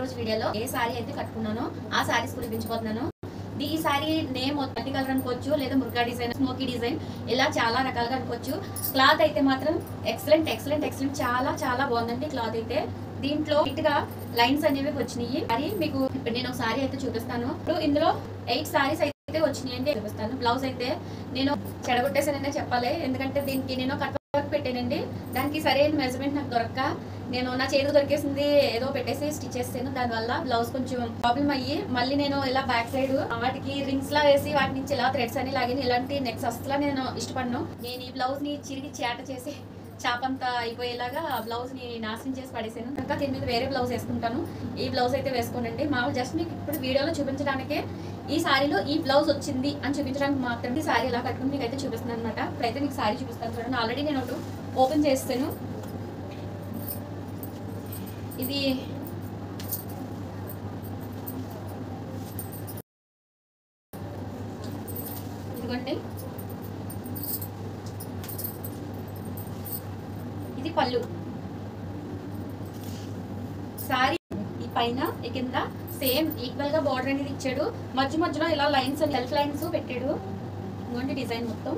రోజు వీడియోలో ఏ సారీ అయితే కట్టుకున్నానో ఆ సారీస్ చూపించబోతున్నాను. ఈ సారీ నేమ్ మల్టీ కలర్ అనుకోవచ్చు, లేదా ముర్గా డిజైన్, స్మోకీ డిజైన్, ఇలా చాలా రకాలుగా అనుకోవచ్చు. క్లాత్ అయితే మాత్రం ఎక్సలెంట్ ఎక్సలెంట్ ఎక్సలెంట్, చాలా చాలా బాగుందండి క్లాత్ అయితే. దీంట్లో నీట్ గా లైన్స్ అనేవి వచ్చినాయి. మరి మీకు ఇప్పుడు నేను ఒక సారీ అయితే చూపిస్తాను. ఇప్పుడు ఇందులో 8 సారీస్ అయితే వచ్చినాయి అంటే చూపిస్తాను. బ్లౌజ్ అయితే నేను చెడగొట్టేసాననే చెప్పాలి, ఎందుకంటే దీనికి నేను కట్ వర్క్ పెట్టానండి. దానికి సరైన మెజర్మెంట్ నాకు దొరక్క నేను నా చేతికి దొరికేసింది ఏదో పెట్టేసి స్టిచ్ చేస్తాను. దానివల్ల బ్లౌజ్ కొంచెం ప్రాబ్లం అయ్యి మళ్ళీ నేను ఇలా బ్యాక్ సైడ్ వాటికి రింగ్స్ లా వేసి వాటి నుంచి ఇలా థ్రెడ్స్ అని లాగిన ఇలాంటి నెక్స్ట్ అసలు నేను ఇష్టపడను. నేను ఈ బ్లౌజ్ ని చిరిగి చేట చేసి చాపంతా అయిపోయేలాగా బ్లౌజ్ ని నాశనం చేసి పడేసాను. ఇంకా దీని మీద వేరే బ్లౌజ్ వేసుకుంటాను. ఈ బ్లౌజ్ అయితే వేసుకోనండి. మామూలు జస్ట్ మీకు ఇప్పుడు వీడియోలో చూపించడానికే ఈ సారీలో ఈ బ్లౌజ్ వచ్చింది అని చూపించడానికి మాత్రం ఈ సారీ ఎలా కట్టుకుని మీకు అయితే చూపిస్తున్నాను అనమాట. ఇప్పుడైతే మీకు సారీ చూపిస్తాను చూడండి. ఆల్రెడీ నేను ఒకటి ఓపెన్ చేస్తాను. ఇది ఇదిగోండి, ఇది పళ్ళు. సారీ ఈ పైన ఈ కింద సేమ్ ఈక్వల్ గా బార్డర్ అనేది ఇచ్చాడు. మధ్య మధ్యలో ఇలా లైన్స్ సెల్ఫ్ లైన్స్ పెట్టాడు. ఇదిగోండి డిజైన్ మొత్తం.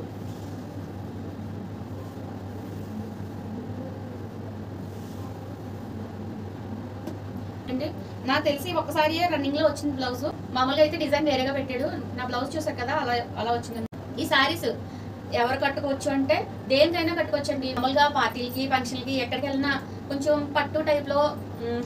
అంటే నాకు తెలిసి ఒకసారి రన్నింగ్ లో వచ్చింది బ్లౌజ్. మామూలుగా అయితే డిజైన్ వేరేగా పెట్టాడు. నా బ్లౌజ్ చూసారు కదా, అలా వచ్చింది. ఈ సారీస్ ఎవరు కట్టుకోవచ్చు అంటే దేనికైనా కట్టుకోవచ్చు అండి. మామూలుగా పార్టీలకి, ఫంక్షన్లకి, ఎక్కడికి వెళ్ళినా కొంచెం పట్టు టైప్ లో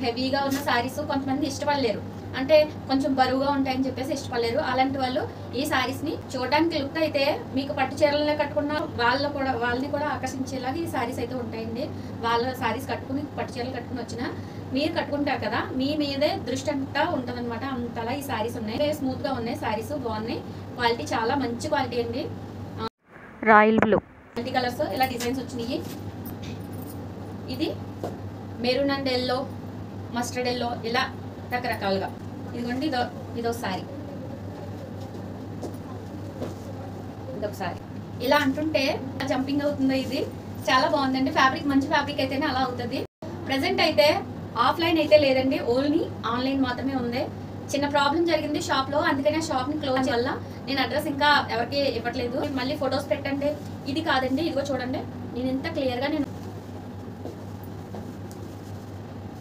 హెవీగా ఉన్న సారీస్ కొంతమంది ఇష్టపడలేరు, అంటే కొంచెం బరువుగా ఉంటాయని చెప్పేసి ఇష్టపడలేరు. అలాంటి వాళ్ళు ఈ సారీస్ ని చూడడానికి లుక్ అయితే మీకు పట్టు చీరలనే కట్టుకున్న వాళ్ళని కూడా ఆకర్షించేలాగా ఈ సారీస్ అయితే ఉంటాయండి. వాళ్ళ సారీస్ కట్టుకుని పట్టు చీరలు కట్టుకుని వచ్చినా మీరు కట్టుకుంటారు కదా, మీ మీదే దృష్టి అంతా ఉంటుంది అనమాట. అంతలా ఈ సారీస్ ఉన్నాయి. స్మూత్ గా ఉన్నాయి సారీస్, బాగున్నాయి. క్వాలిటీ చాలా మంచి క్వాలిటీ అండి. రాయల్ బ్లూ మల్టీ కలర్స్ ఇలా డిజైన్స్ వచ్చినాయి. ఇది maroon and yellow, mustard yellow, ఇలా రకరకాలుగా. ఇదిగోండి ఇదో సారీ, ఇదొక సారీ. ఇలా అంటుంటే జంపింగ్ అవుతుందో. ఇది చాలా బాగుందండి. ఫ్యాబ్రిక్ మంచి ఫ్యాబ్రిక్ అయితేనే అలా అవుతుంది. ప్రెసెంట్ అయితే ఆఫ్లైన్ అయితే లేదండి, ఓన్లీ ఆన్లైన్ మాత్రమే ఉంది. చిన్న ప్రాబ్లం జరిగింది షాప్ లో, అందుకనే షాప్ ని క్లోజ్ వల్ల నేను అడ్రస్ ఇంకా ఎవరికి ఇవ్వట్లేదు. మళ్ళీ ఫొటోస్ పెట్టండి. ఇది కాదండి, ఇదిగో చూడండి. నేను ఇంత క్లియర్ గా, నేను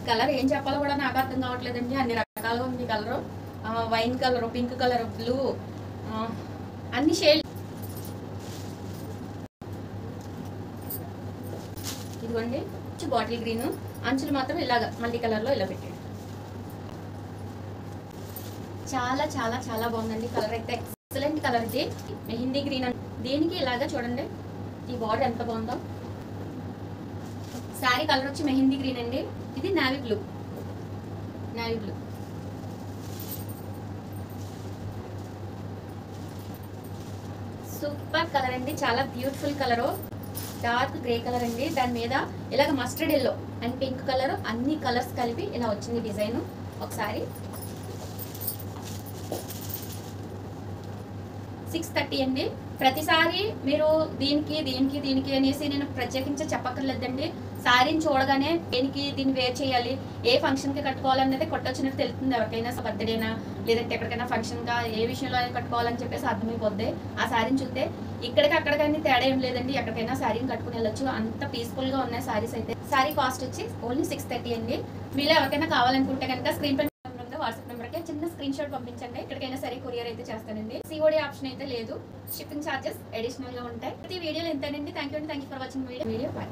కలర్ ఏం చెప్పాలో కూడా నాకు అర్థం కావట్లేదండి. అన్ని రకాలుగా ఉంది colour. Wine colour, pink colour, blue, అన్ని షేడ్. ఇదిగోండి బాటిల్ గ్రీన్, అంచులు మాత్రం ఇలాగ మల్టీ కలర్ లో ఇలా పెట్టాడు. చాలా చాలా చాలా బాగుందండి. కలర్ అయితే ఎక్సలెంట్ కలర్. ఇది మెహందీ గ్రీన్. దీనికి ఇలాగా చూడండి ఈ బార్డర్ ఎంత బాగుందో. శారీ కలర్ వచ్చి మెహందీ గ్రీన్ అండి. ఇది నావీ బ్లూ. సూపర్ కలర్ అండి, చాలా beautiful colour. Dark grey colour అండి. దాని మీద ఇలాగ mustard yellow and pink colour, అన్ని కలర్స్ కలిపి ఇలా వచ్చింది డిజైన్. ఒకసారి 630 అండి. ప్రతిసారి మీరు దీనికి అనేసి నేను ప్రత్యేకించి చెప్పక్కర్లేదండి. శారీని చూడగానే దీన్ని వేర్ చేయాలి, ఏ ఫంక్షన్ కి కట్టుకోవాలనేది కొట్టొచ్చినట్టు తెలుస్తుంది. ఎవరికైనా బర్త్డేనా, లేదంటే ఎక్కడికైనా ఫంక్షన్ గా ఏ విషయంలో కట్టుకోవాలని చెప్పేసి అర్థమైపోద్ది. ఆ శారీని చూస్తే ఇక్కడికి అక్కడికైనా తేడా ఏం లేదండి. ఎక్కడికైనా శారీని కట్టుకుని వెళ్ళొచ్చు. అంత పీస్ఫుల్ గా ఉన్నాయి శారీస్ అయితే. శారీ కాస్ట్ వచ్చి ఓన్లీ 630 అండి. మీలో ఎవరికైనా కావాలనుకుంటే కనుక స్క్రీన్ పై వాట్సాప్ నెంబర్ కి చిన్న స్క్రీన్ షాట్ పంపించండి. ఎక్కడికైనా సరే కొరియర్ అయితే చేస్తానండి. సిఓడి ఆప్షన్ అయితే లేదు. షిప్పింగ్ ఛార్జెస్ అడిషనల్ గా ఉంటాయి. ప్రతి వీడియోలో ఇంతేనండి. Thank you for watching video. Bye.